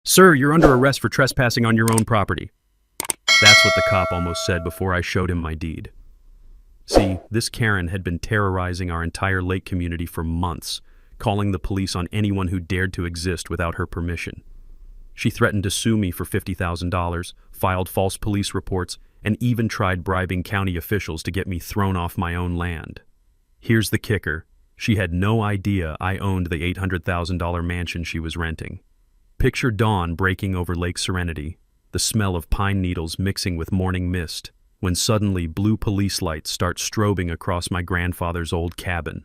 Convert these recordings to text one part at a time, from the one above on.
"Sir, you're under arrest for trespassing on your own property." That's what the cop almost said before I showed him my deed. See, this Karen had been terrorizing our entire lake community for months, calling the police on anyone who dared to exist without her permission. She threatened to sue me for $50,000, filed false police reports, and even tried bribing county officials to get me thrown off my own land. Here's the kicker. She had no idea I owned the $800,000 mansion she was renting. Picture dawn breaking over Lake Serenity, the smell of pine needles mixing with morning mist, when suddenly blue police lights start strobing across my grandfather's old cabin.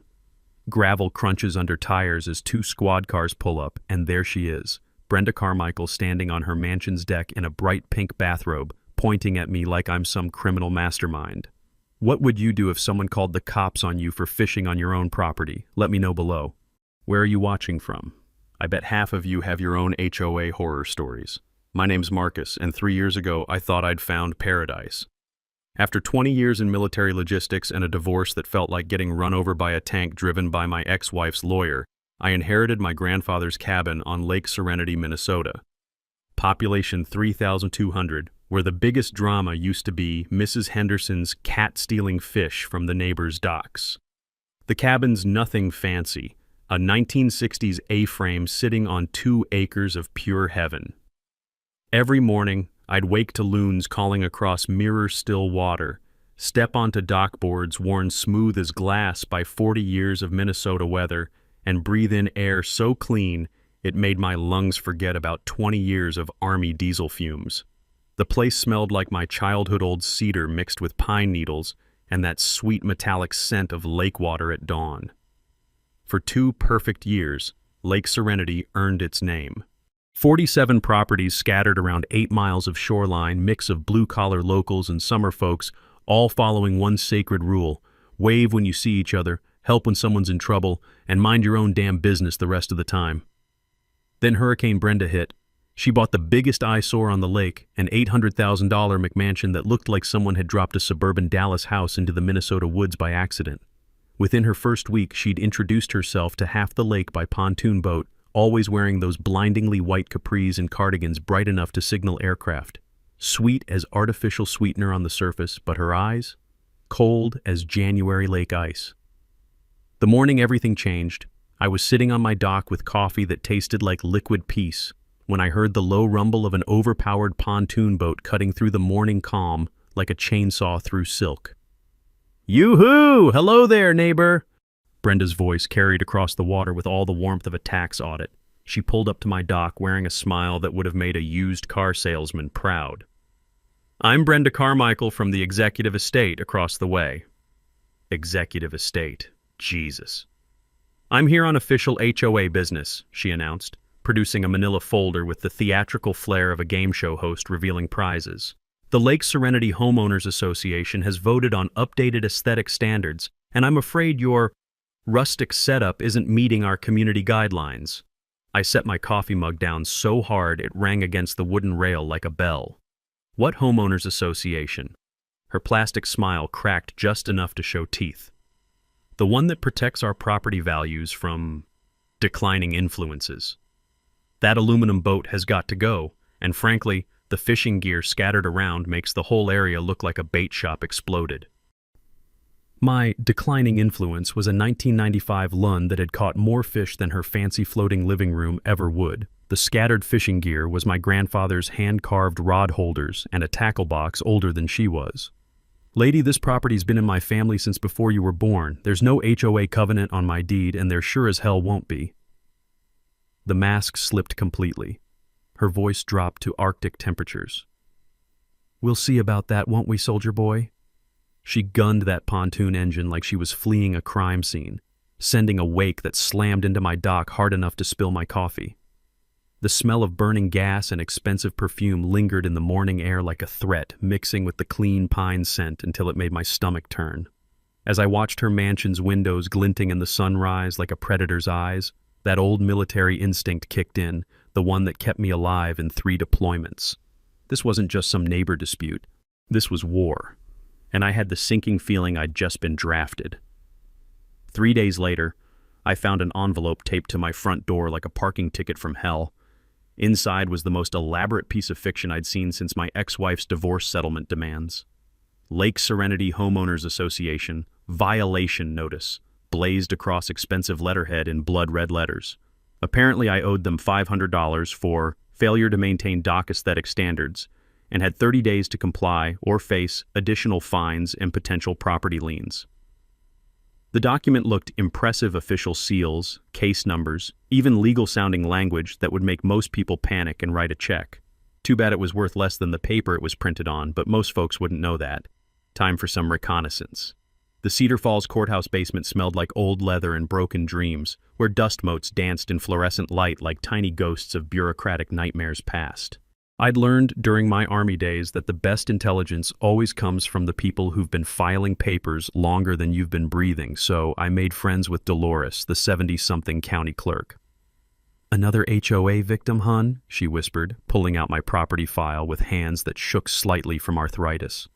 Gravel crunches under tires as two squad cars pull up, and there she is, Brenda Carmichael standing on her mansion's deck in a bright pink bathrobe, pointing at me like I'm some criminal mastermind. What would you do if someone called the cops on you for fishing on your own property? Let me know below. Where are you watching from? I bet half of you have your own HOA horror stories. My name's Marcus, and 3 years ago I thought I'd found paradise. After 20 years in military logistics and a divorce that felt like getting run over by a tank driven by my ex-wife's lawyer, I inherited my grandfather's cabin on Lake Serenity, Minnesota. Population 3,200, where the biggest drama used to be Mrs. Henderson's cat stealing fish from the neighbor's docks. The cabin's nothing fancy, a 1960s A-frame sitting on 2 acres of pure heaven. Every morning, I'd wake to loons calling across mirror-still water, step onto dock boards worn smooth as glass by 40 years of Minnesota weather, and breathe in air so clean it made my lungs forget about 20 years of Army diesel fumes. The place smelled like my childhood-old cedar mixed with pine needles and that sweet metallic scent of lake water at dawn. For 2 perfect years, Lake Serenity earned its name. 47 properties scattered around 8 miles of shoreline, mix of blue-collar locals and summer folks, all following one sacred rule: wave when you see each other, help when someone's in trouble, and mind your own damn business the rest of the time. Then Hurricane Brenda hit. She bought the biggest eyesore on the lake, an $800,000 McMansion that looked like someone had dropped a suburban Dallas house into the Minnesota woods by accident. Within her first week, she'd introduced herself to half the lake by pontoon boat, always wearing those blindingly white capris and cardigans bright enough to signal aircraft. Sweet as artificial sweetener on the surface, but her eyes? Cold as January lake ice. The morning everything changed, I was sitting on my dock with coffee that tasted like liquid peace when I heard the low rumble of an overpowered pontoon boat cutting through the morning calm like a chainsaw through silk. "Yoo-hoo! Hello there, neighbor!" Brenda's voice carried across the water with all the warmth of a tax audit. She pulled up to my dock wearing a smile that would have made a used car salesman proud. "I'm Brenda Carmichael from the Executive Estate across the way." Executive Estate. Jesus. "I'm here on official HOA business," she announced, producing a manila folder with the theatrical flair of a game show host revealing prizes. "The Lake Serenity Homeowners Association has voted on updated aesthetic standards, and I'm afraid your rustic setup isn't meeting our community guidelines." I set my coffee mug down so hard it rang against the wooden rail like a bell. "What homeowners association?" Her plastic smile cracked just enough to show teeth. "The one that protects our property values from declining influences. That aluminum boat has got to go, and frankly, the fishing gear scattered around makes the whole area look like a bait shop exploded." My declining influence was a 1995 Lund that had caught more fish than her fancy floating living room ever would. The scattered fishing gear was my grandfather's hand-carved rod holders and a tackle box older than she was. "Lady, this property's been in my family since before you were born. There's no HOA covenant on my deed, and there sure as hell won't be." The mask slipped completely. Her voice dropped to Arctic temperatures. "We'll see about that, won't we, soldier boy?" She gunned that pontoon engine like she was fleeing a crime scene, sending a wake that slammed into my dock hard enough to spill my coffee. The smell of burning gas and expensive perfume lingered in the morning air like a threat, mixing with the clean pine scent until it made my stomach turn. As I watched her mansion's windows glinting in the sunrise like a predator's eyes, that old military instinct kicked in, the one that kept me alive in 3 deployments. This wasn't just some neighbor dispute. This was war. And I had the sinking feeling I'd just been drafted. 3 days later, I found an envelope taped to my front door like a parking ticket from hell. Inside was the most elaborate piece of fiction I'd seen since my ex-wife's divorce settlement demands. Lake Serenity Homeowners Association violation notice blazed across expensive letterhead in blood-red letters. Apparently, I owed them $500 for failure to maintain dock aesthetic standards and had 30 days to comply or face additional fines and potential property liens. The document looked impressive official seals, case numbers, even legal-sounding language that would make most people panic and write a check. Too bad it was worth less than the paper it was printed on, but most folks wouldn't know that. Time for some reconnaissance. The Cedar Falls courthouse basement smelled like old leather and broken dreams, where dust motes danced in fluorescent light like tiny ghosts of bureaucratic nightmares past. I'd learned during my Army days that the best intelligence always comes from the people who've been filing papers longer than you've been breathing, so I made friends with Dolores, the 70-something county clerk. "Another HOA victim, hon?" she whispered, pulling out my property file with hands that shook slightly from arthritis.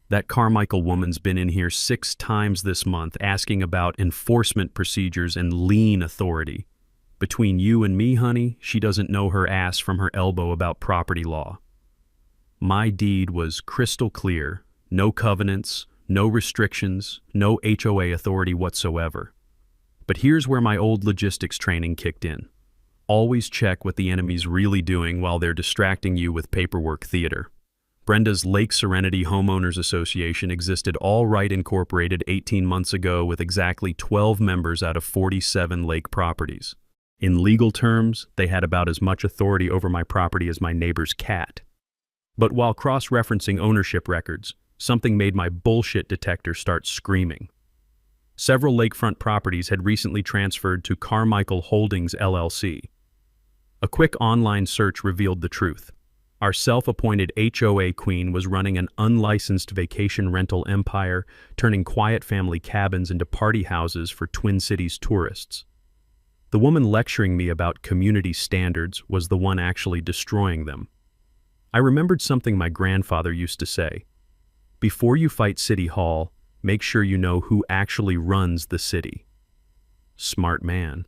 "That Carmichael woman's been in here 6 times this month asking about enforcement procedures and lien authority. Between you and me, honey, she doesn't know her ass from her elbow about property law." My deed was crystal clear. No covenants, no restrictions, no HOA authority whatsoever. But here's where my old logistics training kicked in. Always check what the enemy's really doing while they're distracting you with paperwork theater. Brenda's Lake Serenity Homeowners Association existed all right incorporated 18 months ago with exactly 12 members out of 47 lake properties. In legal terms, they had about as much authority over my property as my neighbor's cat. But while cross-referencing ownership records, something made my bullshit detector start screaming. Several lakefront properties had recently transferred to Carmichael Holdings LLC. A quick online search revealed the truth. Our self-appointed HOA queen was running an unlicensed vacation rental empire, turning quiet family cabins into party houses for Twin Cities tourists. The woman lecturing me about community standards was the one actually destroying them. I remembered something my grandfather used to say. Before you fight City Hall, make sure you know who actually runs the city. Smart man.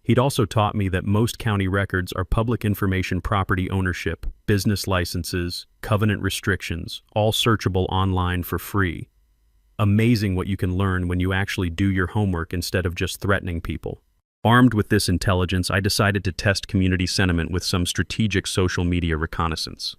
He'd also taught me that most county records are public information property ownership, business licenses, covenant restrictions, all searchable online for free. Amazing what you can learn when you actually do your homework instead of just threatening people. Armed with this intelligence, I decided to test community sentiment with some strategic social media reconnaissance.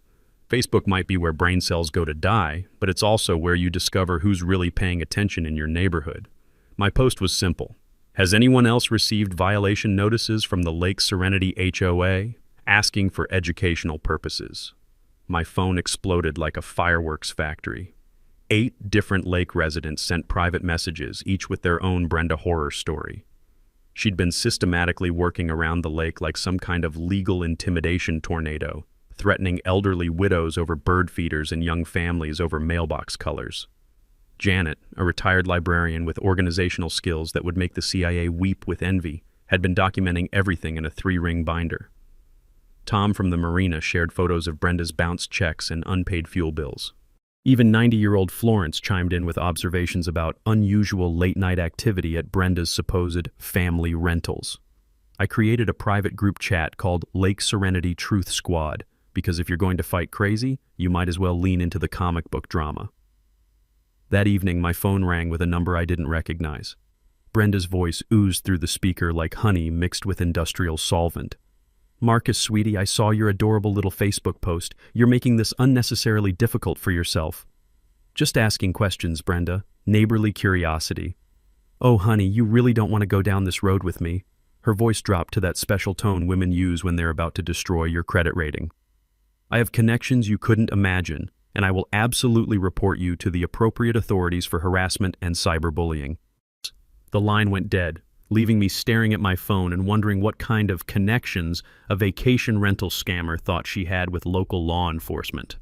Facebook might be where brain cells go to die, but it's also where you discover who's really paying attention in your neighborhood. My post was simple. Has anyone else received violation notices from the Lake Serenity HOA? Asking for educational purposes. My phone exploded like a fireworks factory. 8 different lake residents sent private messages, each with their own Brenda horror story. She'd been systematically working around the lake like some kind of legal intimidation tornado, threatening elderly widows over bird feeders and young families over mailbox colors. Janet, a retired librarian with organizational skills that would make the CIA weep with envy, had been documenting everything in a 3-ring binder. Tom from the marina shared photos of Brenda's bounced checks and unpaid fuel bills. Even 90-year-old Florence chimed in with observations about unusual late-night activity at Brenda's supposed family rentals. I created a private group chat called Lake Serenity Truth Squad, because if you're going to fight crazy, you might as well lean into the comic book drama. That evening, my phone rang with a number I didn't recognize. Brenda's voice oozed through the speaker like honey mixed with industrial solvent. "Marcus, sweetie, I saw your adorable little Facebook post. You're making this unnecessarily difficult for yourself." "Just asking questions, Brenda. Neighborly curiosity." "Oh, honey, you really don't want to go down this road with me." Her voice dropped to that special tone women use when they're about to destroy your credit rating. "I have connections you couldn't imagine, and I will absolutely report you to the appropriate authorities for harassment and cyberbullying." The line went dead, leaving me staring at my phone and wondering what kind of connections a vacation rental scammer thought she had with local law enforcement.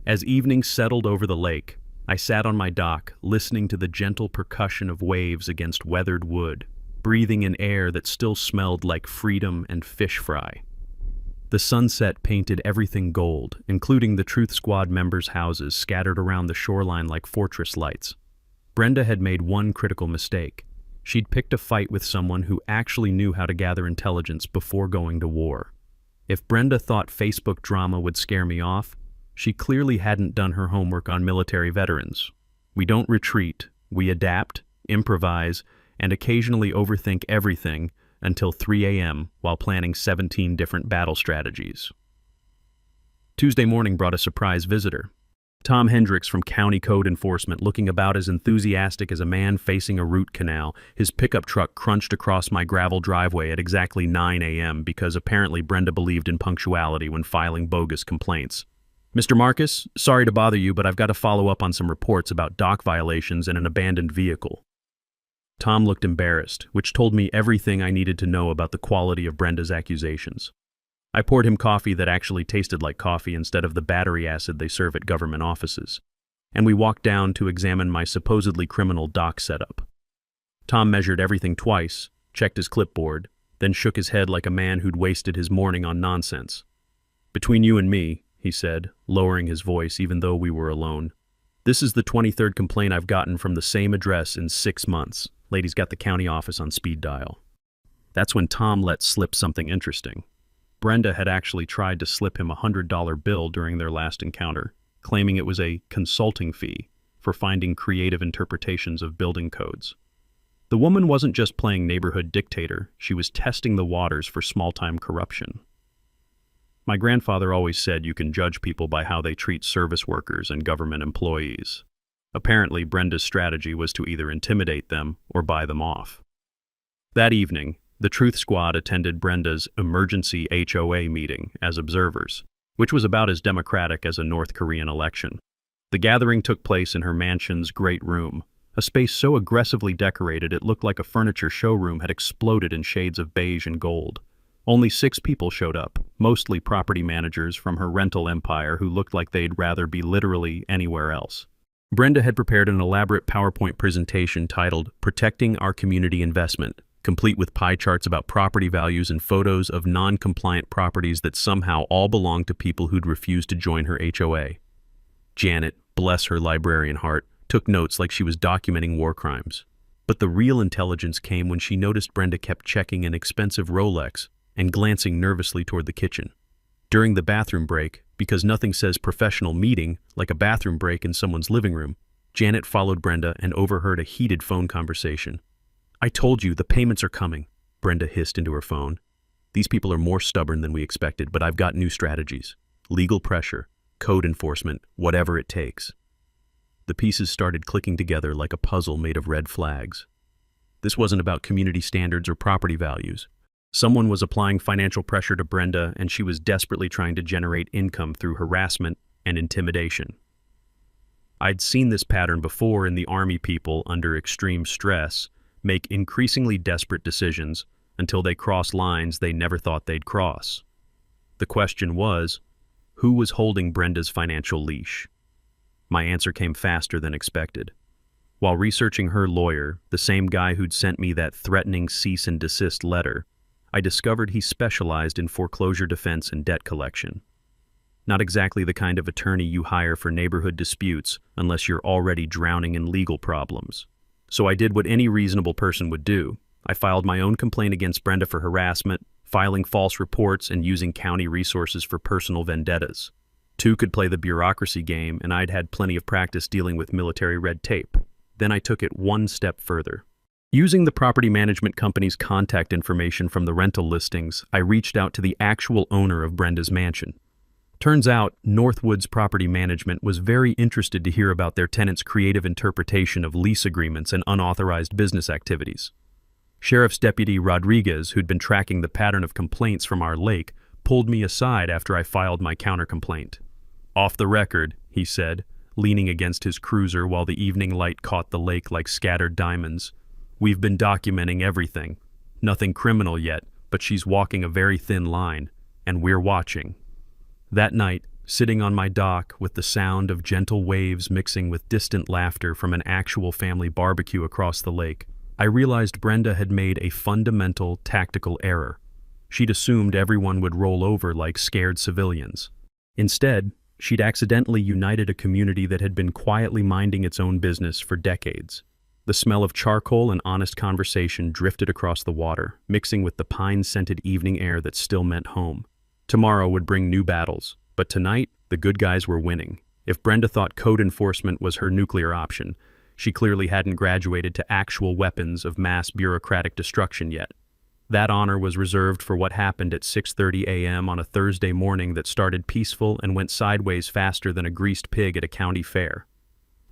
As evening settled over the lake, I sat on my dock, listening to the gentle percussion of waves against weathered wood, breathing in air that still smelled like freedom and fish fry. The sunset painted everything gold, including the Truth Squad members' houses scattered around the shoreline like fortress lights. Brenda had made one critical mistake. She'd picked a fight with someone who actually knew how to gather intelligence before going to war. If Brenda thought Facebook drama would scare me off, she clearly hadn't done her homework on military veterans. We don't retreat, we adapt, improvise, and occasionally overthink everything until 3 a.m. while planning 17 different battle strategies. Tuesday morning brought a surprise visitor. Tom Hendricks from County Code Enforcement, looking about as enthusiastic as a man facing a root canal. His pickup truck crunched across my gravel driveway at exactly 9 a.m. because apparently Brenda believed in punctuality when filing bogus complaints. "Mr. Marcus, sorry to bother you, but I've got to follow up on some reports about dock violations and an abandoned vehicle." Tom looked embarrassed, which told me everything I needed to know about the quality of Brenda's accusations. I poured him coffee that actually tasted like coffee instead of the battery acid they serve at government offices, and we walked down to examine my supposedly criminal dock setup. Tom measured everything twice, checked his clipboard, then shook his head like a man who'd wasted his morning on nonsense. "Between you and me," he said, lowering his voice even though we were alone, "this is the 23rd complaint I've gotten from the same address in 6 months. Lady's got the county office on speed dial." That's when Tom let slip something interesting. Brenda had actually tried to slip him a $100 bill during their last encounter, claiming it was a consulting fee for finding creative interpretations of building codes. The woman wasn't just playing neighborhood dictator, she was testing the waters for small-time corruption. My grandfather always said you can judge people by how they treat service workers and government employees. Apparently, Brenda's strategy was to either intimidate them or buy them off. That evening, the Truth Squad attended Brenda's emergency HOA meeting as observers, which was about as democratic as a North Korean election. The gathering took place in her mansion's great room, a space so aggressively decorated it looked like a furniture showroom had exploded in shades of beige and gold. Only 6 people showed up, mostly property managers from her rental empire who looked like they'd rather be literally anywhere else. Brenda had prepared an elaborate PowerPoint presentation titled "Protecting Our Community Investment," complete with pie charts about property values and photos of non-compliant properties that somehow all belonged to people who'd refused to join her HOA. Janet, bless her librarian heart, took notes like she was documenting war crimes. But the real intelligence came when she noticed Brenda kept checking an expensive Rolex and glancing nervously toward the kitchen. During the bathroom break, because nothing says professional meeting like a bathroom break in someone's living room, Janet followed Brenda and overheard a heated phone conversation. "I told you, the payments are coming," Brenda hissed into her phone. "These people are more stubborn than we expected, but I've got new strategies. Legal pressure, code enforcement, whatever it takes." The pieces started clicking together like a puzzle made of red flags. This wasn't about community standards or property values. Someone was applying financial pressure to Brenda, and she was desperately trying to generate income through harassment and intimidation. I'd seen this pattern before in the Army. People, under extreme stress, make increasingly desperate decisions until they cross lines they never thought they'd cross. The question was, who was holding Brenda's financial leash? My answer came faster than expected. While researching her lawyer, the same guy who'd sent me that threatening cease and desist letter, I discovered he specialized in foreclosure defense and debt collection. Not exactly the kind of attorney you hire for neighborhood disputes unless you're already drowning in legal problems. So I did what any reasonable person would do. I filed my own complaint against Brenda for harassment, filing false reports, and using county resources for personal vendettas. 2 could play the bureaucracy game, and I'd had plenty of practice dealing with military red tape. Then I took it one step further. Using the property management company's contact information from the rental listings, I reached out to the actual owner of Brenda's mansion. Turns out, Northwood's property management was very interested to hear about their tenants' creative interpretation of lease agreements and unauthorized business activities. Sheriff's Deputy Rodriguez, who'd been tracking the pattern of complaints from our lake, pulled me aside after I filed my countercomplaint. "Off the record," he said, leaning against his cruiser while the evening light caught the lake like scattered diamonds. "We've been documenting everything. Nothing criminal yet, but she's walking a very thin line, and we're watching." That night, sitting on my dock with the sound of gentle waves mixing with distant laughter from an actual family barbecue across the lake, I realized Brenda had made a fundamental tactical error. She'd assumed everyone would roll over like scared civilians. Instead, she'd accidentally united a community that had been quietly minding its own business for decades. The smell of charcoal and honest conversation drifted across the water, mixing with the pine-scented evening air that still meant home. Tomorrow would bring new battles, but tonight, the good guys were winning. If Brenda thought code enforcement was her nuclear option, she clearly hadn't graduated to actual weapons of mass bureaucratic destruction yet. That honor was reserved for what happened at 6:30 a.m. on a Thursday morning that started peaceful and went sideways faster than a greased pig at a county fair.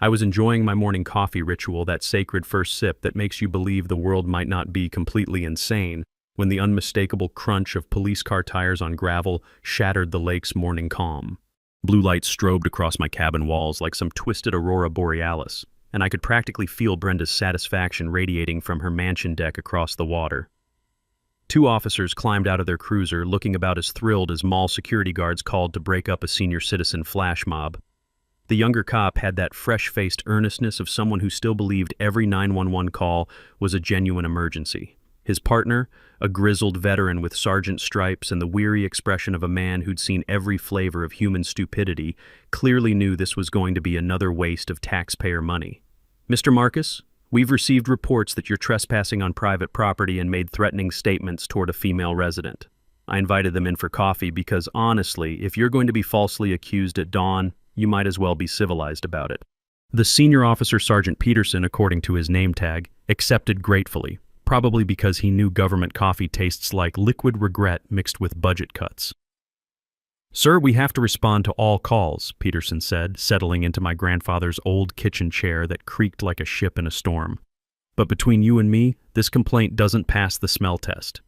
I was enjoying my morning coffee ritual, that sacred first sip that makes you believe the world might not be completely insane, when the unmistakable crunch of police car tires on gravel shattered the lake's morning calm. Blue light strobed across my cabin walls like some twisted aurora borealis, and I could practically feel Brenda's satisfaction radiating from her mansion deck across the water. Two officers climbed out of their cruiser, looking about as thrilled as mall security guards called to break up a senior citizen flash mob. The younger cop had that fresh-faced earnestness of someone who still believed every 911 call was a genuine emergency. His partner, a grizzled veteran with sergeant stripes and the weary expression of a man who'd seen every flavor of human stupidity, clearly knew this was going to be another waste of taxpayer money. "Mr. Marcus, we've received reports that you're trespassing on private property and made threatening statements toward a female resident. I invited them in for coffee because, honestly, if you're going to be falsely accused at dawn, you might as well be civilized about it." The senior officer, Sergeant Peterson, according to his name tag, accepted gratefully, probably because he knew government coffee tastes like liquid regret mixed with budget cuts. "Sir, we have to respond to all calls," Peterson said, settling into my grandfather's old kitchen chair that creaked like a ship in a storm. "But between you and me, this complaint doesn't pass the smell test."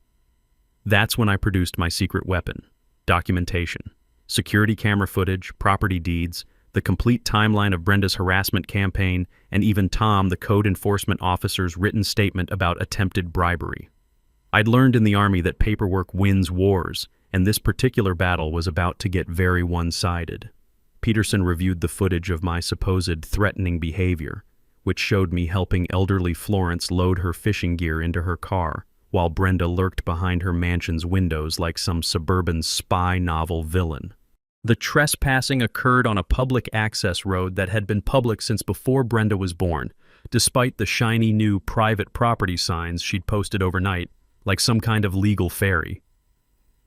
That's when I produced my secret weapon: documentation. Security camera footage, property deeds, the complete timeline of Brenda's harassment campaign, and even Tom, the code enforcement officer's written statement about attempted bribery. I'd learned in the Army that paperwork wins wars, and this particular battle was about to get very one-sided. Peterson reviewed the footage of my supposed threatening behavior, which showed me helping elderly Florence load her fishing gear into her car, while Brenda lurked behind her mansion's windows like some suburban spy novel villain. The trespassing occurred on a public access road that had been public since before Brenda was born, despite the shiny new private property signs she'd posted overnight, like some kind of legal fairy.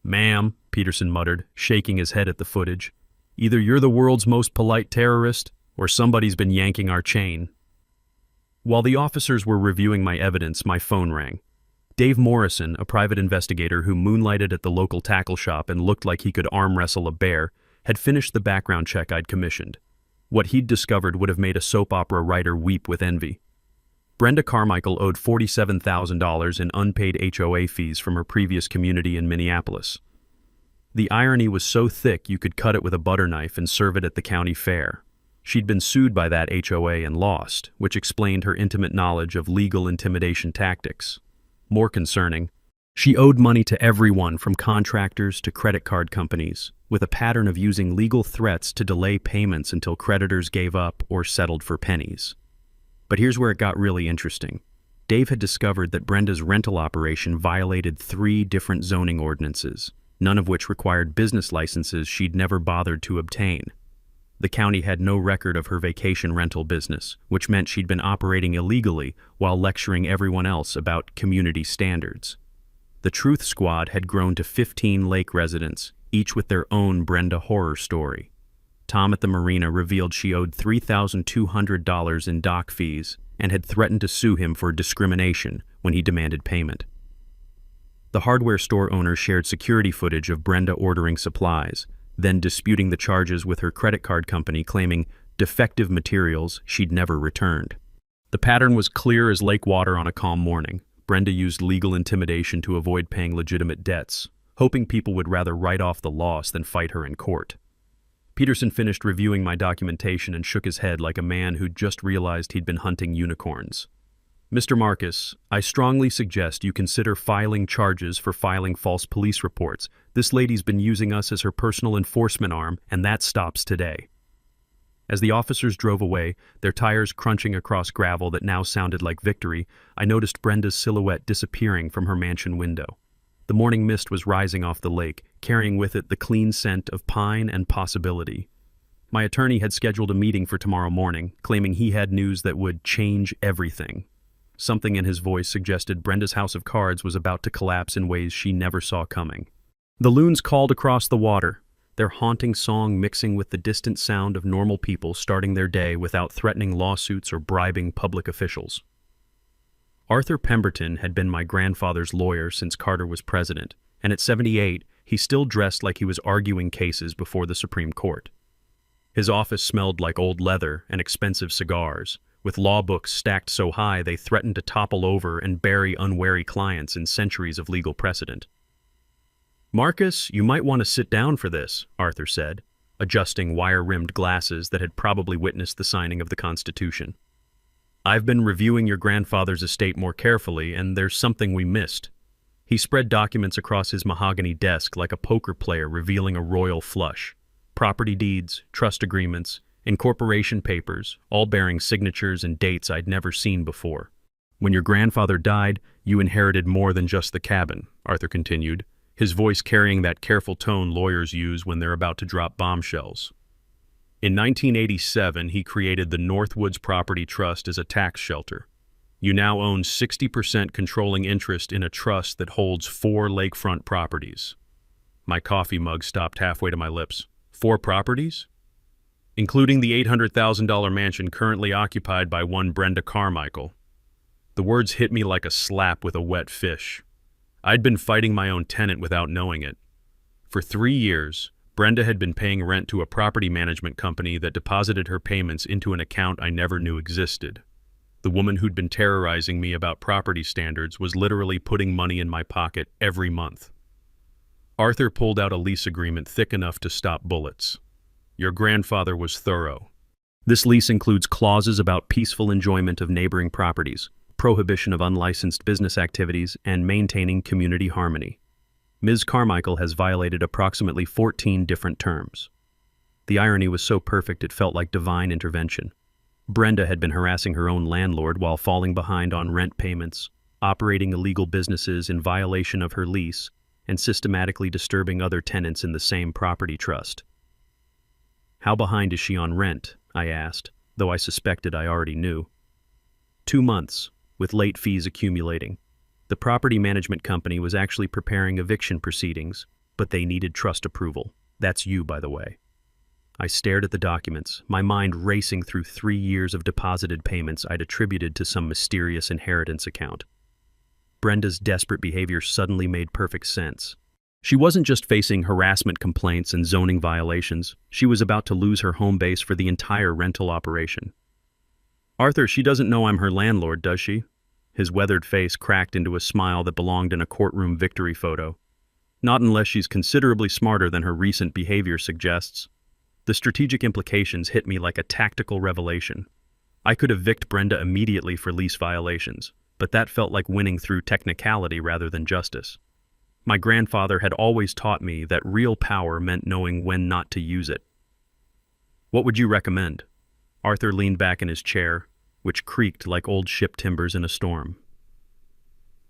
"Ma'am," Peterson muttered, shaking his head at the footage, "either you're the world's most polite terrorist, or somebody's been yanking our chain." While the officers were reviewing my evidence, my phone rang. Dave Morrison, a private investigator who moonlighted at the local tackle shop and looked like he could arm wrestle a bear, had finished the background check I'd commissioned. What he'd discovered would have made a soap opera writer weep with envy. Brenda Carmichael owed $47,000 in unpaid HOA fees from her previous community in Minneapolis. The irony was so thick you could cut it with a butter knife and serve it at the county fair. She'd been sued by that HOA and lost, which explained her intimate knowledge of legal intimidation tactics. More concerning, she owed money to everyone from contractors to credit card companies, with a pattern of using legal threats to delay payments until creditors gave up or settled for pennies. But here's where it got really interesting. Dave had discovered that Brenda's rental operation violated 3 different zoning ordinances, none of which required business licenses she'd never bothered to obtain. The county had no record of her vacation rental business, which meant she'd been operating illegally while lecturing everyone else about community standards. The Truth Squad had grown to 15 lake residents, each with their own Brenda horror story. Tom at the marina revealed she owed $3,200 in dock fees and had threatened to sue him for discrimination when he demanded payment. The hardware store owner shared security footage of Brenda ordering supplies, then disputing the charges with her credit card company, claiming defective materials she'd never returned. The pattern was clear as lake water on a calm morning. Brenda used legal intimidation to avoid paying legitimate debts, hoping people would rather write off the loss than fight her in court. Peterson finished reviewing my documentation and shook his head like a man who'd just realized he'd been hunting unicorns. "Mr. Marcus, I strongly suggest you consider filing charges for filing false police reports. This lady's been using us as her personal enforcement arm, and that stops today." As the officers drove away, their tires crunching across gravel that now sounded like victory, I noticed Brenda's silhouette disappearing from her mansion window. The morning mist was rising off the lake, carrying with it the clean scent of pine and possibility. My attorney had scheduled a meeting for tomorrow morning, claiming he had news that would change everything. Something in his voice suggested Brenda's house of cards was about to collapse in ways she never saw coming. The loons called across the water, their haunting song mixing with the distant sound of normal people starting their day without threatening lawsuits or bribing public officials. Arthur Pemberton had been my grandfather's lawyer since Carter was president, and at 78, he still dressed like he was arguing cases before the Supreme Court. His office smelled like old leather and expensive cigars, with law books stacked so high they threatened to topple over and bury unwary clients in centuries of legal precedent. "Marcus, you might want to sit down for this," Arthur said, adjusting wire-rimmed glasses that had probably witnessed the signing of the Constitution. "I've been reviewing your grandfather's estate more carefully, and there's something we missed." He spread documents across his mahogany desk like a poker player revealing a royal flush. Property deeds, trust agreements, incorporation papers, all bearing signatures and dates I'd never seen before. "When your grandfather died, you inherited more than just the cabin," Arthur continued, his voice carrying that careful tone lawyers use when they're about to drop bombshells. "In 1987, he created the Northwoods Property Trust as a tax shelter. You now own 60% controlling interest in a trust that holds 4 lakefront properties." My coffee mug stopped halfway to my lips. 4 properties? Including the $800,000 mansion currently occupied by one Brenda Carmichael. The words hit me like a slap with a wet fish. I'd been fighting my own tenant without knowing it. For 3 years, Brenda had been paying rent to a property management company that deposited her payments into an account I never knew existed. The woman who'd been terrorizing me about property standards was literally putting money in my pocket every month. Arthur pulled out a lease agreement thick enough to stop bullets. "Your grandfather was thorough. This lease includes clauses about peaceful enjoyment of neighboring properties, prohibition of unlicensed business activities, and maintaining community harmony. Ms. Carmichael has violated approximately 14 different terms." The irony was so perfect it felt like divine intervention. Brenda had been harassing her own landlord while falling behind on rent payments, operating illegal businesses in violation of her lease, and systematically disturbing other tenants in the same property trust. "How behind is she on rent?" I asked, though I suspected I already knew. 2 months, with late fees accumulating. The property management company was actually preparing eviction proceedings, but they needed trust approval. That's you, by the way. I stared at the documents, my mind racing through 3 years of deposited payments I'd attributed to some mysterious inheritance account. Brenda's desperate behavior suddenly made perfect sense. She wasn't just facing harassment complaints and zoning violations, she was about to lose her home base for the entire rental operation. "Arthur, she doesn't know I'm her landlord, does she?" His weathered face cracked into a smile that belonged in a courtroom victory photo. "Not unless she's considerably smarter than her recent behavior suggests." The strategic implications hit me like a tactical revelation. I could evict Brenda immediately for lease violations, but that felt like winning through technicality rather than justice. My grandfather had always taught me that real power meant knowing when not to use it. "What would you recommend?" Arthur leaned back in his chair, which creaked like old ship timbers in a storm.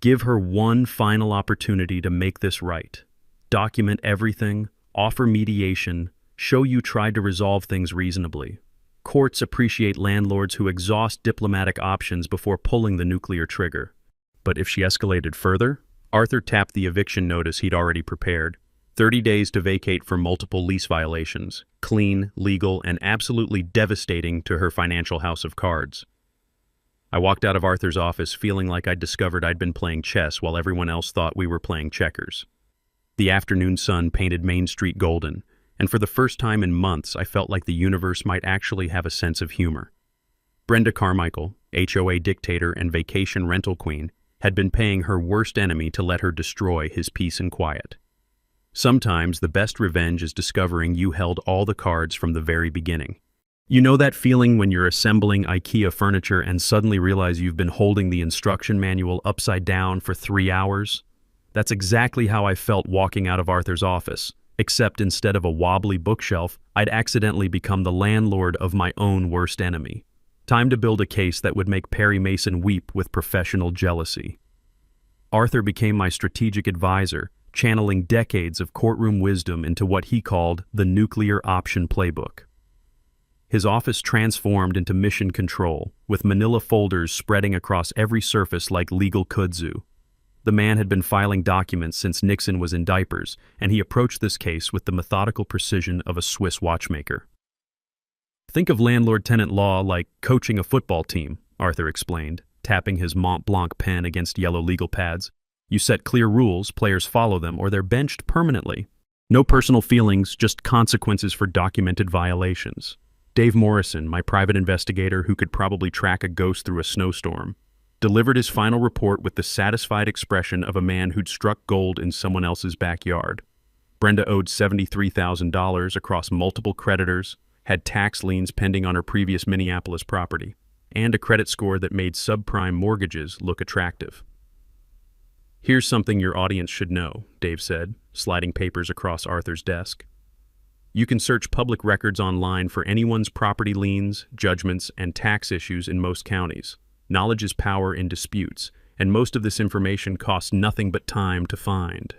"Give her one final opportunity to make this right. Document everything, offer mediation, show you tried to resolve things reasonably. Courts appreciate landlords who exhaust diplomatic options before pulling the nuclear trigger." But if she escalated further? Arthur tapped the eviction notice he'd already prepared. 30 days to vacate for multiple lease violations. Clean, legal, and absolutely devastating to her financial house of cards. I walked out of Arthur's office feeling like I'd discovered I'd been playing chess while everyone else thought we were playing checkers. The afternoon sun painted Main Street golden, and for the first time in months I felt like the universe might actually have a sense of humor. Brenda Carmichael, HOA dictator and vacation rental queen, had been paying her worst enemy to let her destroy his peace and quiet. Sometimes the best revenge is discovering you held all the cards from the very beginning. You know that feeling when you're assembling IKEA furniture and suddenly realize you've been holding the instruction manual upside down for 3 hours? That's exactly how I felt walking out of Arthur's office, except instead of a wobbly bookshelf, I'd accidentally become the landlord of my own worst enemy. Time to build a case that would make Perry Mason weep with professional jealousy. Arthur became my strategic advisor, channeling decades of courtroom wisdom into what he called the nuclear option playbook. His office transformed into mission control, with manila folders spreading across every surface like legal kudzu. The man had been filing documents since Nixon was in diapers, and he approached this case with the methodical precision of a Swiss watchmaker. Think of landlord-tenant law like coaching a football team, Arthur explained, tapping his Mont Blanc pen against yellow legal pads. You set clear rules, players follow them, or they're benched permanently. No personal feelings, just consequences for documented violations. Dave Morrison, my private investigator who could probably track a ghost through a snowstorm, delivered his final report with the satisfied expression of a man who'd struck gold in someone else's backyard. Brenda owed $73,000 across multiple creditors, had tax liens pending on her previous Minneapolis property, and a credit score that made subprime mortgages look attractive. Here's something your audience should know, Dave said, sliding papers across Arthur's desk. You can search public records online for anyone's property liens, judgments, and tax issues in most counties. Knowledge is power in disputes, and most of this information costs nothing but time to find.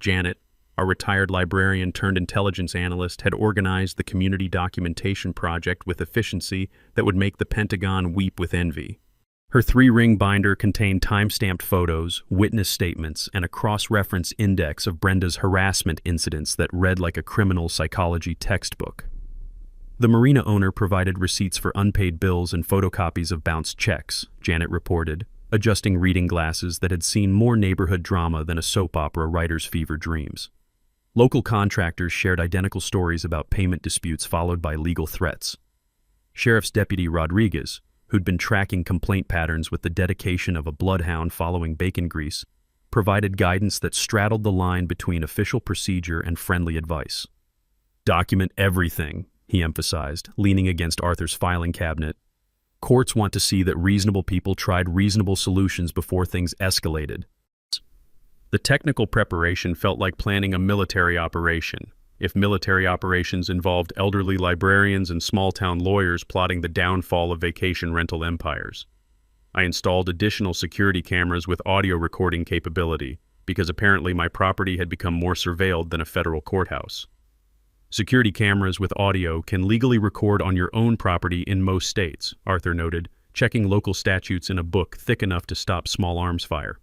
Janet, our retired librarian turned intelligence analyst, had organized the community documentation project with efficiency that would make the Pentagon weep with envy. Her 3-ring binder contained time-stamped photos, witness statements, and a cross-reference index of Brenda's harassment incidents that read like a criminal psychology textbook. The marina owner provided receipts for unpaid bills and photocopies of bounced checks, Janet reported, adjusting reading glasses that had seen more neighborhood drama than a soap opera writer's fever dreams. Local contractors shared identical stories about payment disputes followed by legal threats. Sheriff's Deputy Rodriguez, who'd been tracking complaint patterns with the dedication of a bloodhound following bacon grease, provided guidance that straddled the line between official procedure and friendly advice. Document everything, he emphasized, leaning against Arthur's filing cabinet. Courts want to see that reasonable people tried reasonable solutions before things escalated. The technical preparation felt like planning a military operation, if military operations involved elderly librarians and small-town lawyers plotting the downfall of vacation rental empires. I installed additional security cameras with audio recording capability, because apparently my property had become more surveilled than a federal courthouse. Security cameras with audio can legally record on your own property in most states, Arthur noted, checking local statutes in a book thick enough to stop small arms fire.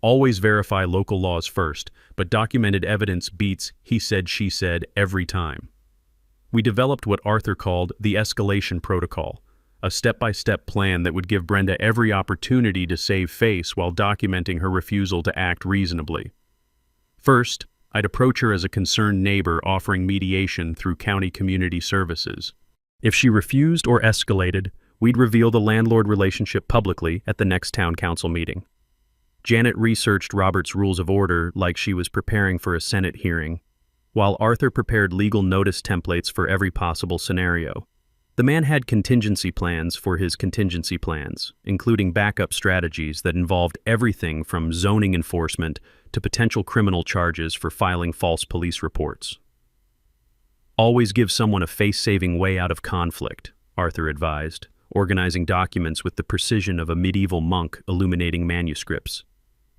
Always verify local laws first, but documented evidence beats he said, she said every time. We developed what Arthur called the escalation protocol, a step-by-step plan that would give Brenda every opportunity to save face while documenting her refusal to act reasonably. First, I'd approach her as a concerned neighbor offering mediation through county community services. If she refused or escalated, we'd reveal the landlord relationship publicly at the next town council meeting. Janet researched Robert's Rules of Order like she was preparing for a Senate hearing, while Arthur prepared legal notice templates for every possible scenario. The man had contingency plans for his contingency plans, including backup strategies that involved everything from zoning enforcement to potential criminal charges for filing false police reports. Always give someone a face-saving way out of conflict, Arthur advised, organizing documents with the precision of a medieval monk illuminating manuscripts.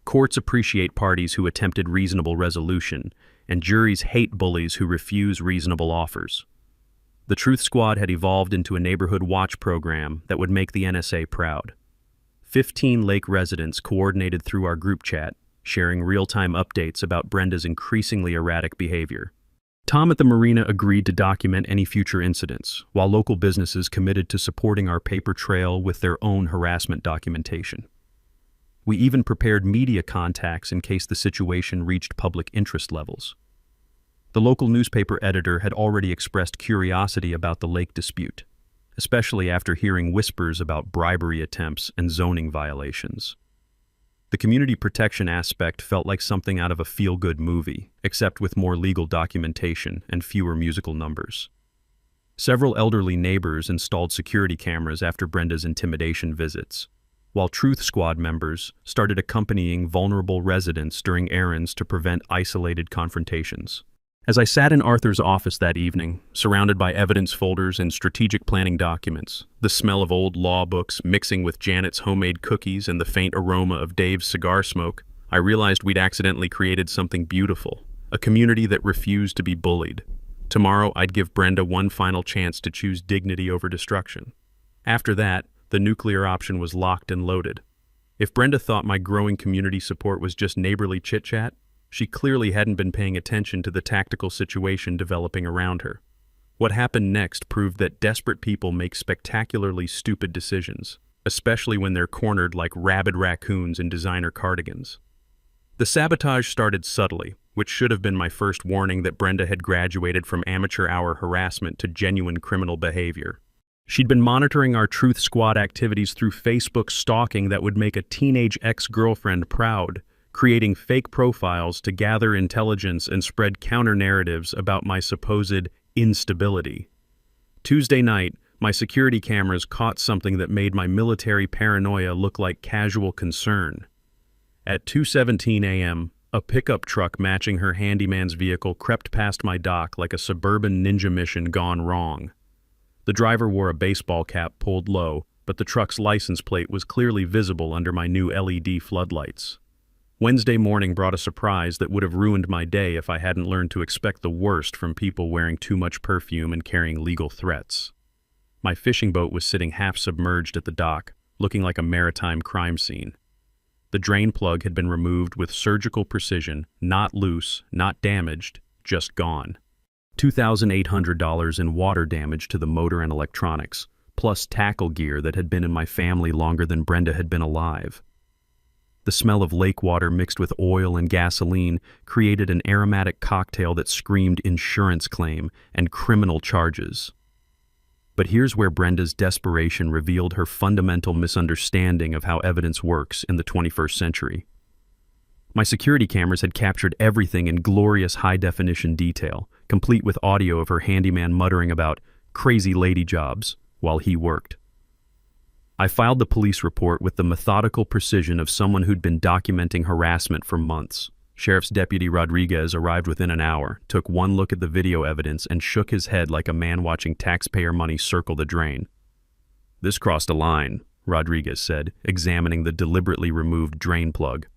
Courts appreciate parties who attempted reasonable resolution, and juries hate bullies who refuse reasonable offers. The Truth Squad had evolved into a neighborhood watch program that would make the NSA proud. 15 Lake residents coordinated through our group chat, sharing real-time updates about Brenda's increasingly erratic behavior. Tom at the marina agreed to document any future incidents, while local businesses committed to supporting our paper trail with their own harassment documentation. We even prepared media contacts in case the situation reached public interest levels. The local newspaper editor had already expressed curiosity about the lake dispute, especially after hearing whispers about bribery attempts and zoning violations. The community protection aspect felt like something out of a feel-good movie, except with more legal documentation and fewer musical numbers. Several elderly neighbors installed security cameras after Brenda's intimidation visits, while Truth Squad members started accompanying vulnerable residents during errands to prevent isolated confrontations. As I sat in Arthur's office that evening, surrounded by evidence folders and strategic planning documents, the smell of old law books mixing with Janet's homemade cookies and the faint aroma of Dave's cigar smoke, I realized we'd accidentally created something beautiful, a community that refused to be bullied. Tomorrow, I'd give Brenda one final chance to choose dignity over destruction. After that, the nuclear option was locked and loaded. If Brenda thought my growing community support was just neighborly chit-chat, she clearly hadn't been paying attention to the tactical situation developing around her. What happened next proved that desperate people make spectacularly stupid decisions, especially when they're cornered like rabid raccoons in designer cardigans. The sabotage started subtly, which should have been my first warning that Brenda had graduated from amateur hour harassment to genuine criminal behavior. She'd been monitoring our Truth Squad activities through Facebook stalking that would make a teenage ex-girlfriend proud, creating fake profiles to gather intelligence and spread counter-narratives about my supposed instability. Tuesday night, my security cameras caught something that made my military paranoia look like casual concern. At 2:17 a.m., a pickup truck matching her handyman's vehicle crept past my dock like a suburban ninja mission gone wrong. The driver wore a baseball cap pulled low, but the truck's license plate was clearly visible under my new LED floodlights. Wednesday morning brought a surprise that would have ruined my day if I hadn't learned to expect the worst from people wearing too much perfume and carrying legal threats. My fishing boat was sitting half submerged at the dock, looking like a maritime crime scene. The drain plug had been removed with surgical precision, not loose, not damaged, just gone. $2,800 in water damage to the motor and electronics, plus tackle gear that had been in my family longer than Brenda had been alive. The smell of lake water mixed with oil and gasoline created an aromatic cocktail that screamed insurance claim and criminal charges. But here's where Brenda's desperation revealed her fundamental misunderstanding of how evidence works in the 21st century. My security cameras had captured everything in glorious high-definition detail, complete with audio of her handyman muttering about crazy lady jobs while he worked. I filed the police report with the methodical precision of someone who'd been documenting harassment for months. Sheriff's Deputy Rodriguez arrived within an hour, took one look at the video evidence, and shook his head like a man watching taxpayer money circle the drain. "This crossed a line," Rodriguez said, examining the deliberately removed drain plug.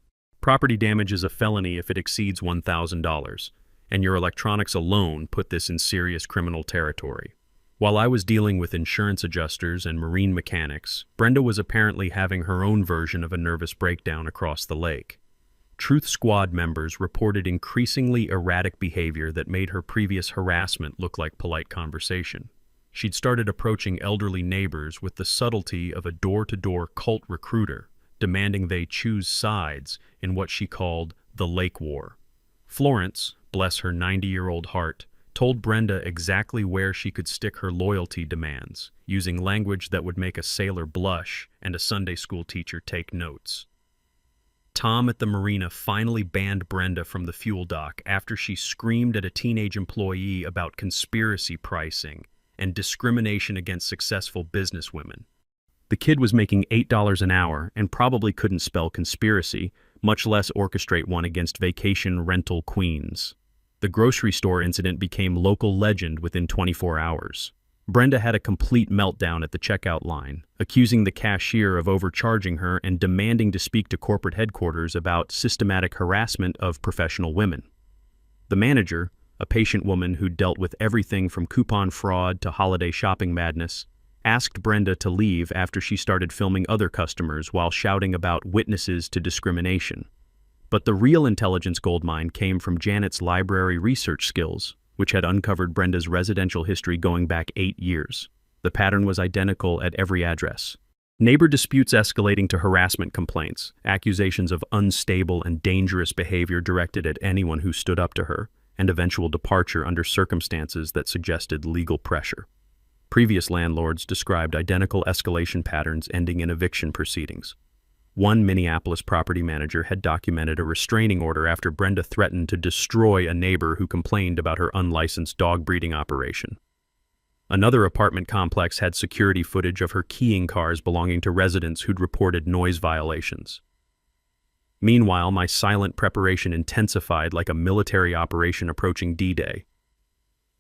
"Property damage is a felony if it exceeds $1,000, and your electronics alone put this in serious criminal territory." While I was dealing with insurance adjusters and marine mechanics, Brenda was apparently having her own version of a nervous breakdown across the lake. Truth Squad members reported increasingly erratic behavior that made her previous harassment look like polite conversation. She'd started approaching elderly neighbors with the subtlety of a door-to-door cult recruiter, demanding they choose sides in what she called the lake war. Florence, bless her 90-year-old heart, told Brenda exactly where she could stick her loyalty demands, using language that would make a sailor blush and a Sunday school teacher take notes. Tom at the marina finally banned Brenda from the fuel dock after she screamed at a teenage employee about conspiracy pricing and discrimination against successful businesswomen. The kid was making $8 an hour and probably couldn't spell conspiracy, much less orchestrate one against vacation rental queens. The grocery store incident became local legend within 24 hours. Brenda had a complete meltdown at the checkout line, accusing the cashier of overcharging her and demanding to speak to corporate headquarters about systematic harassment of professional women. The manager, a patient woman who dealt with everything from coupon fraud to holiday shopping madness, asked Brenda to leave after she started filming other customers while shouting about witnesses to discrimination. But the real intelligence goldmine came from Janet's library research skills, which had uncovered Brenda's residential history going back 8 years. The pattern was identical at every address. Neighbor disputes escalating to harassment complaints, accusations of unstable and dangerous behavior directed at anyone who stood up to her, and eventual departure under circumstances that suggested legal pressure. Previous landlords described identical escalation patterns ending in eviction proceedings. One Minneapolis property manager had documented a restraining order after Brenda threatened to destroy a neighbor who complained about her unlicensed dog breeding operation. Another apartment complex had security footage of her keying cars belonging to residents who'd reported noise violations. Meanwhile, my silent preparation intensified like a military operation approaching D-Day.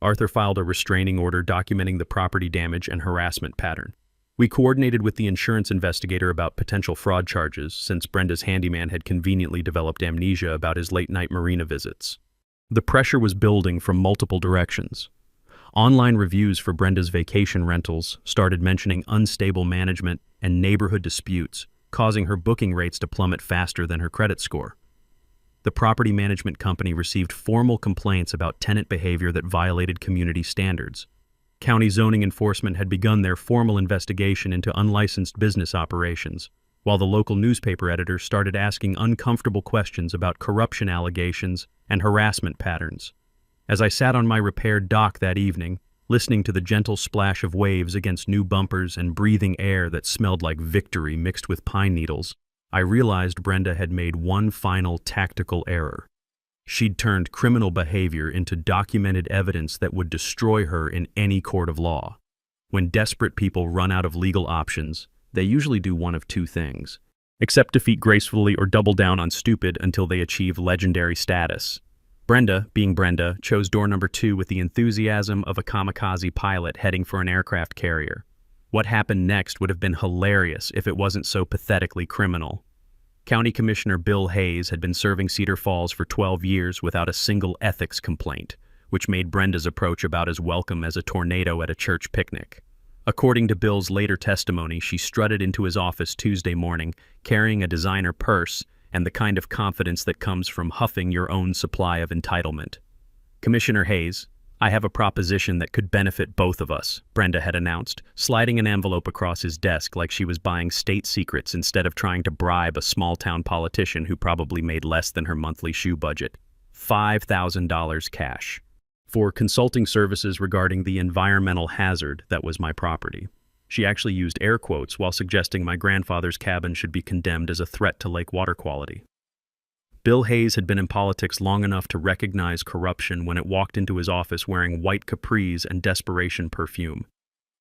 Arthur filed a restraining order documenting the property damage and harassment pattern. We coordinated with the insurance investigator about potential fraud charges since Brenda's handyman had conveniently developed amnesia about his late-night marina visits. The pressure was building from multiple directions. Online reviews for Brenda's vacation rentals started mentioning unstable management and neighborhood disputes, causing her booking rates to plummet faster than her credit score. The property management company received formal complaints about tenant behavior that violated community standards. County zoning enforcement had begun their formal investigation into unlicensed business operations, while the local newspaper editor started asking uncomfortable questions about corruption allegations and harassment patterns. As I sat on my repaired dock that evening, listening to the gentle splash of waves against new bumpers and breathing air that smelled like victory mixed with pine needles, I realized Brenda had made one final tactical error. She'd turned criminal behavior into documented evidence that would destroy her in any court of law. When desperate people run out of legal options, they usually do one of two things: accept defeat gracefully or double down on stupid until they achieve legendary status. Brenda, being Brenda, chose door number 2 with the enthusiasm of a kamikaze pilot heading for an aircraft carrier. What happened next would have been hilarious if it wasn't so pathetically criminal. County Commissioner Bill Hayes had been serving Cedar Falls for 12 years without a single ethics complaint, which made Brenda's approach about as welcome as a tornado at a church picnic. According to Bill's later testimony, she strutted into his office Tuesday morning, carrying a designer purse and the kind of confidence that comes from huffing your own supply of entitlement. "Commissioner Hayes, I have a proposition that could benefit both of us," Brenda had announced, sliding an envelope across his desk like she was buying state secrets instead of trying to bribe a small-town politician who probably made less than her monthly shoe budget. $5,000 cash. For consulting services regarding the environmental hazard that was my property. She actually used air quotes while suggesting my grandfather's cabin should be condemned as a threat to lake water quality. Bill Hayes had been in politics long enough to recognize corruption when it walked into his office wearing white capris and desperation perfume.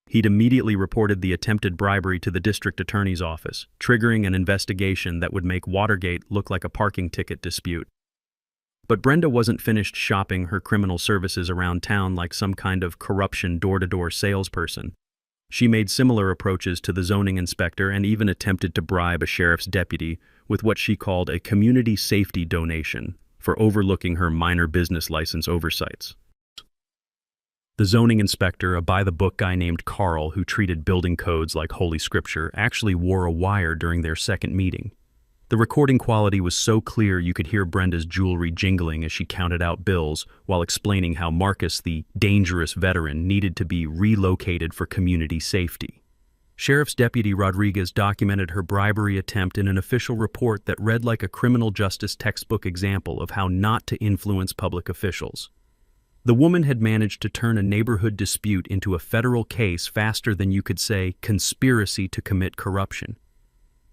He'd immediately reported the attempted bribery to the district attorney's office, triggering an investigation that would make Watergate look like a parking ticket dispute. But Brenda wasn't finished shopping her criminal services around town like some kind of corruption door-to-door salesperson. She made similar approaches to the zoning inspector and even attempted to bribe a sheriff's deputy with what she called a community safety donation for overlooking her minor business license oversights. The zoning inspector, a by-the-book guy named Carl who treated building codes like holy scripture, actually wore a wire during their second meeting. The recording quality was so clear you could hear Brenda's jewelry jingling as she counted out bills while explaining how Marcus, the dangerous veteran, needed to be relocated for community safety. Sheriff's Deputy Rodriguez documented her bribery attempt in an official report that read like a criminal justice textbook example of how not to influence public officials. The woman had managed to turn a neighborhood dispute into a federal case faster than you could say conspiracy to commit corruption.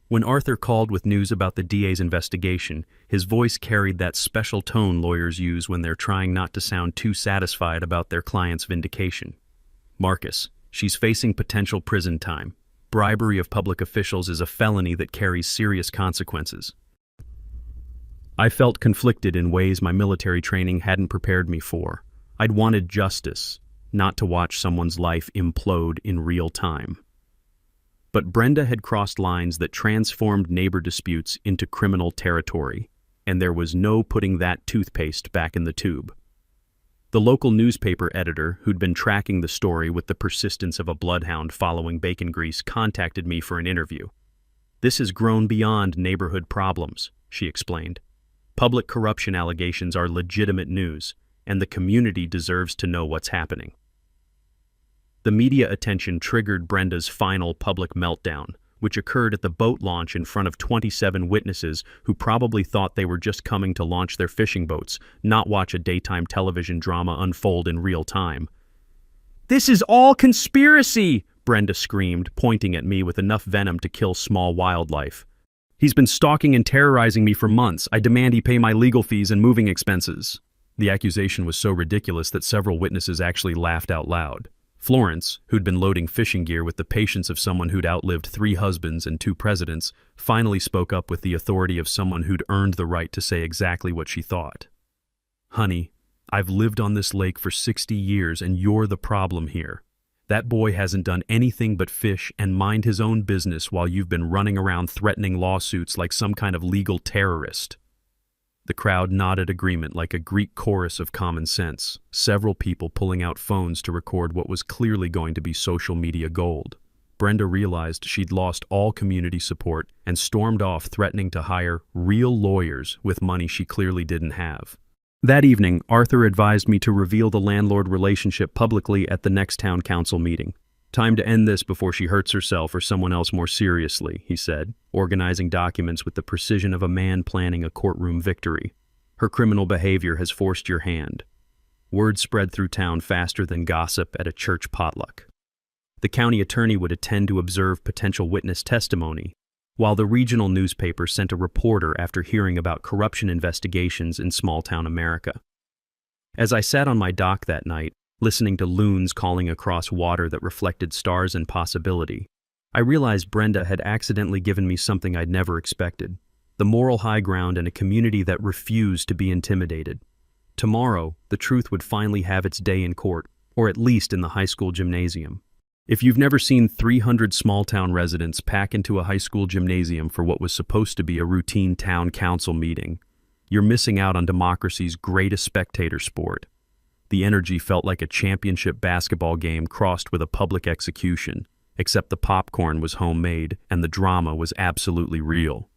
When Arthur called with news about the DA's investigation, his voice carried that special tone lawyers use when they're trying not to sound too satisfied about their client's vindication. "Marcus, she's facing potential prison time. Bribery of public officials is a felony that carries serious consequences." I felt conflicted in ways my military training hadn't prepared me for. I'd wanted justice, not to watch someone's life implode in real time. But Brenda had crossed lines that transformed neighbor disputes into criminal territory, and there was no putting that toothpaste back in the tube. The local newspaper editor, who'd been tracking the story with the persistence of a bloodhound following bacon grease, contacted me for an interview. "This has grown beyond neighborhood problems," she explained. "Public corruption allegations are legitimate news, and the community deserves to know what's happening." The media attention triggered Brenda's final public meltdown, which occurred at the boat launch in front of 27 witnesses who probably thought they were just coming to launch their fishing boats, not watch a daytime television drama unfold in real time. "This is all conspiracy!" Brenda screamed, pointing at me with enough venom to kill small wildlife. "He's been stalking and terrorizing me for months. I demand he pay my legal fees and moving expenses." The accusation was so ridiculous that several witnesses actually laughed out loud. Florence, who'd been loading fishing gear with the patience of someone who'd outlived 3 husbands and 2 presidents, finally spoke up with the authority of someone who'd earned the right to say exactly what she thought. "Honey, I've lived on this lake for 60 years and you're the problem here. That boy hasn't done anything but fish and mind his own business while you've been running around threatening lawsuits like some kind of legal terrorist." The crowd nodded agreement like a Greek chorus of common sense, several people pulling out phones to record what was clearly going to be social media gold. Brenda realized she'd lost all community support and stormed off, threatening to hire real lawyers with money she clearly didn't have. That evening, Arthur advised me to reveal the landlord relationship publicly at the next town council meeting. "Time to end this before she hurts herself or someone else more seriously," he said, organizing documents with the precision of a man planning a courtroom victory. "Her criminal behavior has forced your hand." Word spread through town faster than gossip at a church potluck. The county attorney would attend to observe potential witness testimony, while the regional newspaper sent a reporter after hearing about corruption investigations in small-town America. As I sat on my dock that night, listening to loons calling across water that reflected stars and possibility, I realized Brenda had accidentally given me something I'd never expected: the moral high ground in a community that refused to be intimidated. Tomorrow, the truth would finally have its day in court, or at least in the high school gymnasium. If you've never seen 300 small-town residents pack into a high school gymnasium for what was supposed to be a routine town council meeting, you're missing out on democracy's greatest spectator sport. The energy felt like a championship basketball game crossed with a public execution, except the popcorn was homemade and the drama was absolutely real.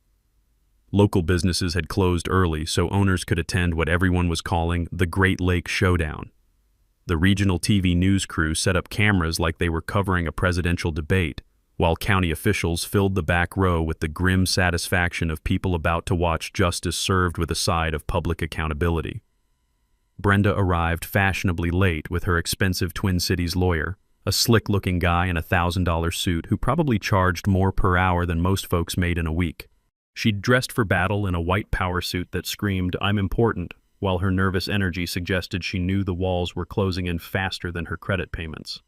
Local businesses had closed early so owners could attend what everyone was calling the Great Lake Showdown. The regional TV news crew set up cameras like they were covering a presidential debate, while county officials filled the back row with the grim satisfaction of people about to watch justice served with a side of public accountability. Brenda arrived fashionably late with her expensive Twin Cities lawyer, a slick-looking guy in a $1,000 suit who probably charged more per hour than most folks made in a week. She'd dressed for battle in a white power suit that screamed, "I'm important," while her nervous energy suggested she knew the walls were closing in faster than her credit payments.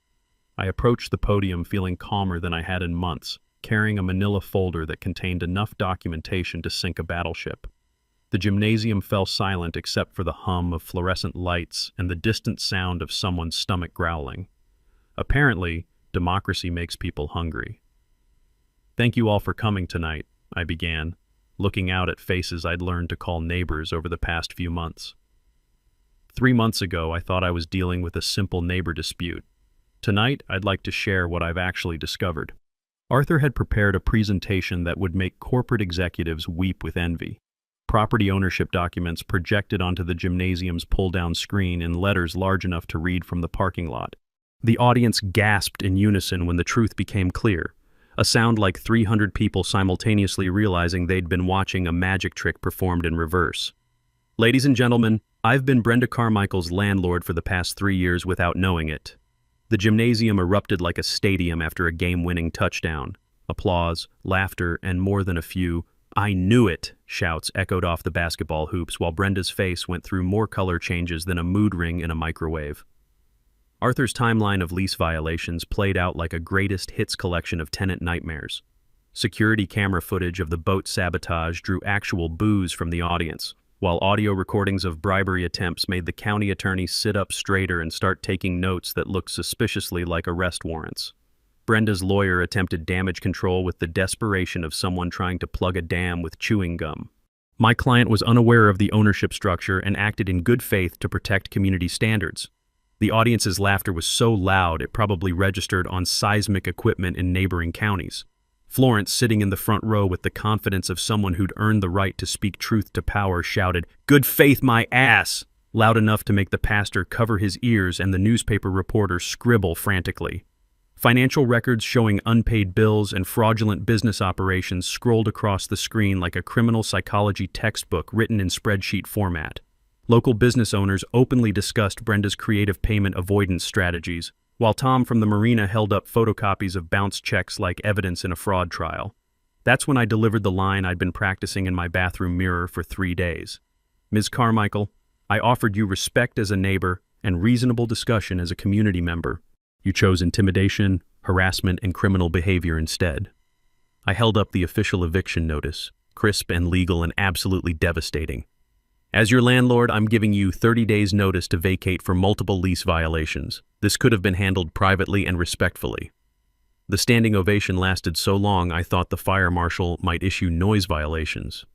I approached the podium feeling calmer than I had in months, carrying a manila folder that contained enough documentation to sink a battleship. The gymnasium fell silent except for the hum of fluorescent lights and the distant sound of someone's stomach growling. Apparently, democracy makes people hungry. "Thank you all for coming tonight," I began, looking out at faces I'd learned to call neighbors over the past few months. 3 months ago, I thought I was dealing with a simple neighbor dispute. Tonight, I'd like to share what I've actually discovered. Arthur had prepared a presentation that would make corporate executives weep with envy. Property ownership documents projected onto the gymnasium's pull-down screen in letters large enough to read from the parking lot. The audience gasped in unison when the truth became clear, a sound like 300 people simultaneously realizing they'd been watching a magic trick performed in reverse. "Ladies and gentlemen, I've been Brenda Carmichael's landlord for the past 3 years without knowing it." The gymnasium erupted like a stadium after a game-winning touchdown. Applause, laughter, and more than a few "I knew it" shouts echoed off the basketball hoops while Brenda's face went through more color changes than a mood ring in a microwave. Arthur's timeline of lease violations played out like a greatest hits collection of tenant nightmares. Security camera footage of the boat sabotage drew actual boos from the audience, while audio recordings of bribery attempts made the county attorney sit up straighter and start taking notes that looked suspiciously like arrest warrants. Brenda's lawyer attempted damage control with the desperation of someone trying to plug a dam with chewing gum. My client was unaware of the ownership structure and acted in good faith to protect community standards. The audience's laughter was so loud it probably registered on seismic equipment in neighboring counties. Florence, sitting in the front row with the confidence of someone who'd earned the right to speak truth to power, shouted, "Good faith, my ass!" loud enough to make the pastor cover his ears and the newspaper reporter scribble frantically. Financial records showing unpaid bills and fraudulent business operations scrolled across the screen like a criminal psychology textbook written in spreadsheet format. Local business owners openly discussed Brenda's creative payment avoidance strategies, while Tom from the marina held up photocopies of bounced checks like evidence in a fraud trial. That's when I delivered the line I'd been practicing in my bathroom mirror for 3 days. "Ms. Carmichael, I offered you respect as a neighbor and reasonable discussion as a community member. You chose intimidation, harassment, and criminal behavior instead." I held up the official eviction notice, crisp and legal and absolutely devastating. "As your landlord, I'm giving you 30 days notice to vacate for multiple lease violations. This could have been handled privately and respectfully." The standing ovation lasted so long I thought the fire marshal might issue noise violations.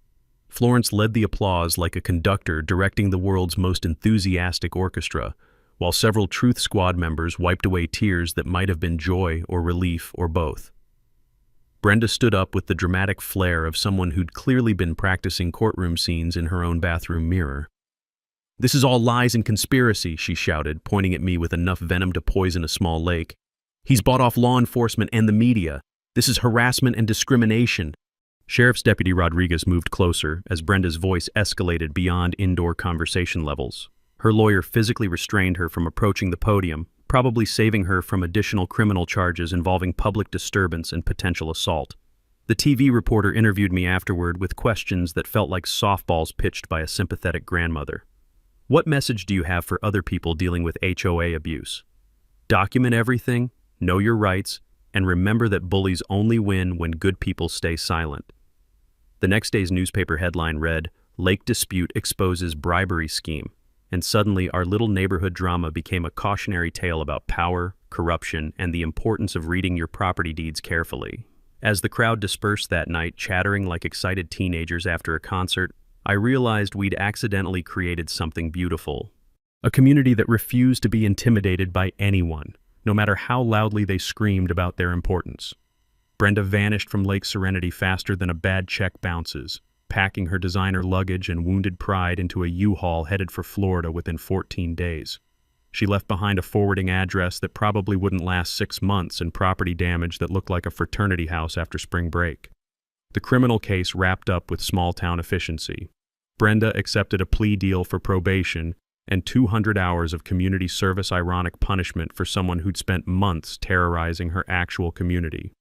Florence led the applause like a conductor directing the world's most enthusiastic orchestra, while several Truth Squad members wiped away tears that might have been joy or relief or both. Brenda stood up with the dramatic flair of someone who'd clearly been practicing courtroom scenes in her own bathroom mirror. "This is all lies and conspiracy," she shouted, pointing at me with enough venom to poison a small lake. "He's bought off law enforcement and the media. This is harassment and discrimination." Sheriff's Deputy Rodriguez moved closer as Brenda's voice escalated beyond indoor conversation levels. Her lawyer physically restrained her from approaching the podium, probably saving her from additional criminal charges involving public disturbance and potential assault. The TV reporter interviewed me afterward with questions that felt like softballs pitched by a sympathetic grandmother. "What message do you have for other people dealing with HOA abuse? Document everything, know your rights, and remember that bullies only win when good people stay silent." The next day's newspaper headline read, "Lake Dispute Exposes Bribery Scheme," and suddenly our little neighborhood drama became a cautionary tale about power, corruption, and the importance of reading your property deeds carefully. As the crowd dispersed that night, chattering like excited teenagers after a concert, I realized we'd accidentally created something beautiful. A community that refused to be intimidated by anyone, no matter how loudly they screamed about their importance. Brenda vanished from Lake Serenity faster than a bad check bounces, packing her designer luggage and wounded pride into a U-Haul headed for Florida within 14 days. She left behind a forwarding address that probably wouldn't last 6 months and property damage that looked like a fraternity house after spring break. The criminal case wrapped up with small-town efficiency. Brenda accepted a plea deal for probation and 200 hours of community service, ironic punishment for someone who'd spent months terrorizing her actual community.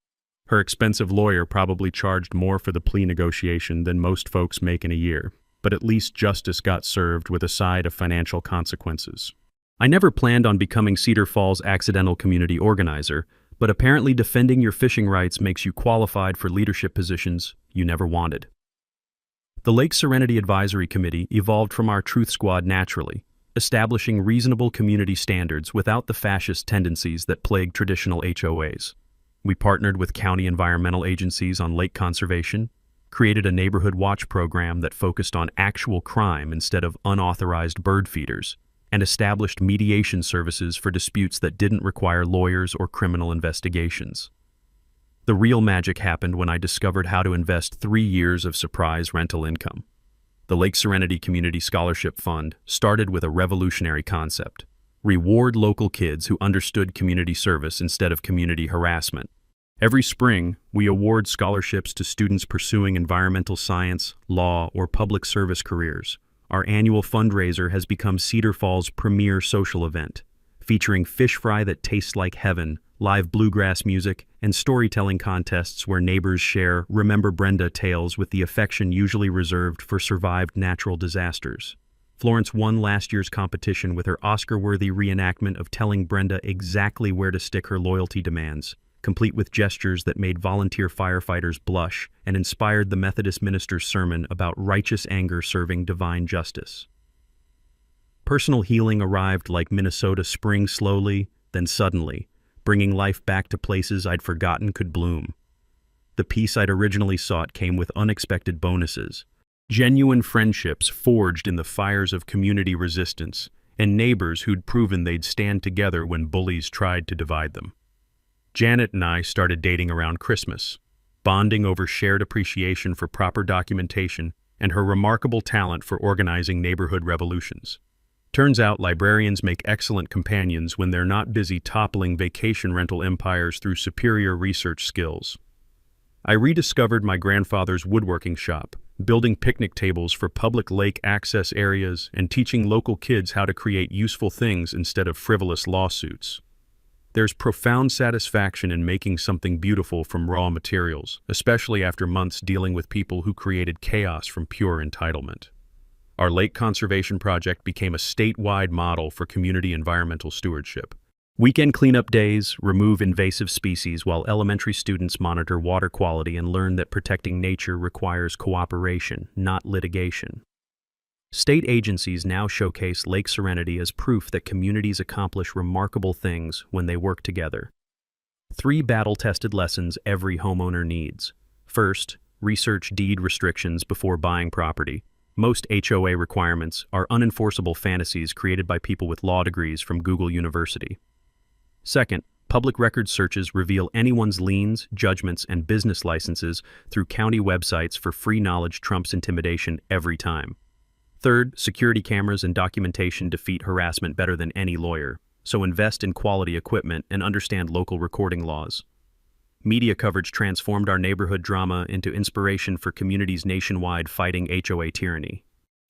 Her expensive lawyer probably charged more for the plea negotiation than most folks make in a year, but at least justice got served with a side of financial consequences. I never planned on becoming Cedar Falls' accidental community organizer, but apparently defending your fishing rights makes you qualified for leadership positions you never wanted. The Lake Serenity Advisory Committee evolved from our Truth Squad naturally, establishing reasonable community standards without the fascist tendencies that plague traditional HOAs. We partnered with county environmental agencies on lake conservation, created a neighborhood watch program that focused on actual crime instead of unauthorized bird feeders, and established mediation services for disputes that didn't require lawyers or criminal investigations. The real magic happened when I discovered how to invest 3 years of surprise rental income. The Lake Serenity Community Scholarship Fund started with a revolutionary concept: reward local kids who understood community service instead of community harassment. Every spring, we award scholarships to students pursuing environmental science, law, or public service careers. Our annual fundraiser has become Cedar Falls' premier social event, featuring fish fry that tastes like heaven, live bluegrass music, and storytelling contests where neighbors share Remember Brenda tales with the affection usually reserved for survived natural disasters. Florence won last year's competition with her Oscar-worthy reenactment of telling Brenda exactly where to stick her loyalty demands, complete with gestures that made volunteer firefighters blush and inspired the Methodist minister's sermon about righteous anger serving divine justice. Personal healing arrived like Minnesota spring, slowly, then suddenly, bringing life back to places I'd forgotten could bloom. The peace I'd originally sought came with unexpected bonuses: genuine friendships forged in the fires of community resistance, and neighbors who'd proven they'd stand together when bullies tried to divide them. Janet and I started dating around Christmas, bonding over shared appreciation for proper documentation and her remarkable talent for organizing neighborhood revolutions. Turns out librarians make excellent companions when they're not busy toppling vacation rental empires through superior research skills. I rediscovered my grandfather's woodworking shop, building picnic tables for public lake access areas and teaching local kids how to create useful things instead of frivolous lawsuits. There's profound satisfaction in making something beautiful from raw materials, especially after months dealing with people who created chaos from pure entitlement. Our lake conservation project became a statewide model for community environmental stewardship. Weekend cleanup days remove invasive species while elementary students monitor water quality and learn that protecting nature requires cooperation, not litigation. State agencies now showcase Lake Serenity as proof that communities accomplish remarkable things when they work together. 3 battle-tested lessons every homeowner needs. First, research deed restrictions before buying property. Most HOA requirements are unenforceable fantasies created by people with law degrees from Google University. Second, public record searches reveal anyone's liens, judgments, and business licenses through county websites for free knowledge trumps intimidation every time. Third, security cameras and documentation defeat harassment better than any lawyer, so invest in quality equipment and understand local recording laws. Media coverage transformed our neighborhood drama into inspiration for communities nationwide fighting HOA tyranny.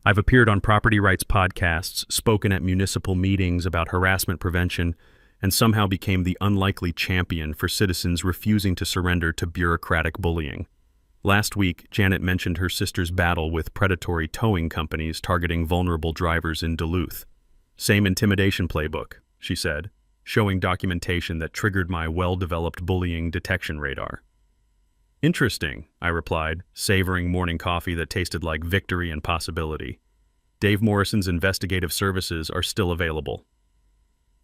I've appeared on property rights podcasts, spoken at municipal meetings about harassment prevention, and somehow became the unlikely champion for citizens refusing to surrender to bureaucratic bullying. Last week, Janet mentioned her sister's battle with predatory towing companies targeting vulnerable drivers in Duluth. Same intimidation playbook, she said, showing documentation that triggered my well-developed bullying detection radar. Interesting, I replied, savoring morning coffee that tasted like victory and possibility. Dave Morrison's investigative services are still available.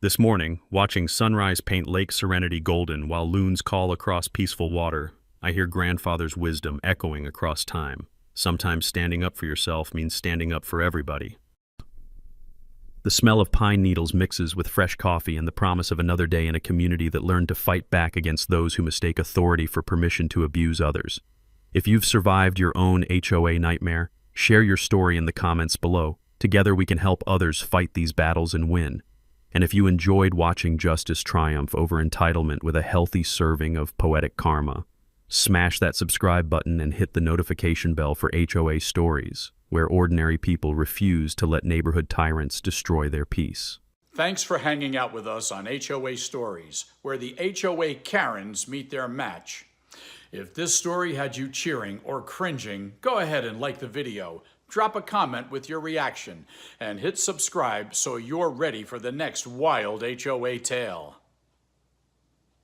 This morning, watching sunrise paint Lake Serenity golden while loons call across peaceful water, I hear grandfather's wisdom echoing across time. Sometimes standing up for yourself means standing up for everybody. The smell of pine needles mixes with fresh coffee and the promise of another day in a community that learned to fight back against those who mistake authority for permission to abuse others. If you've survived your own HOA nightmare, share your story in the comments below. Together we can help others fight these battles and win. And if you enjoyed watching justice triumph over entitlement with a healthy serving of poetic karma, smash that subscribe button and hit the notification bell for HOA stories, where ordinary people refuse to let neighborhood tyrants destroy their peace. Thanks for hanging out with us on HOA Stories, where the HOA Karens meet their match. If this story had you cheering or cringing, go ahead and like the video, drop a comment with your reaction, and hit subscribe so you're ready for the next wild HOA tale.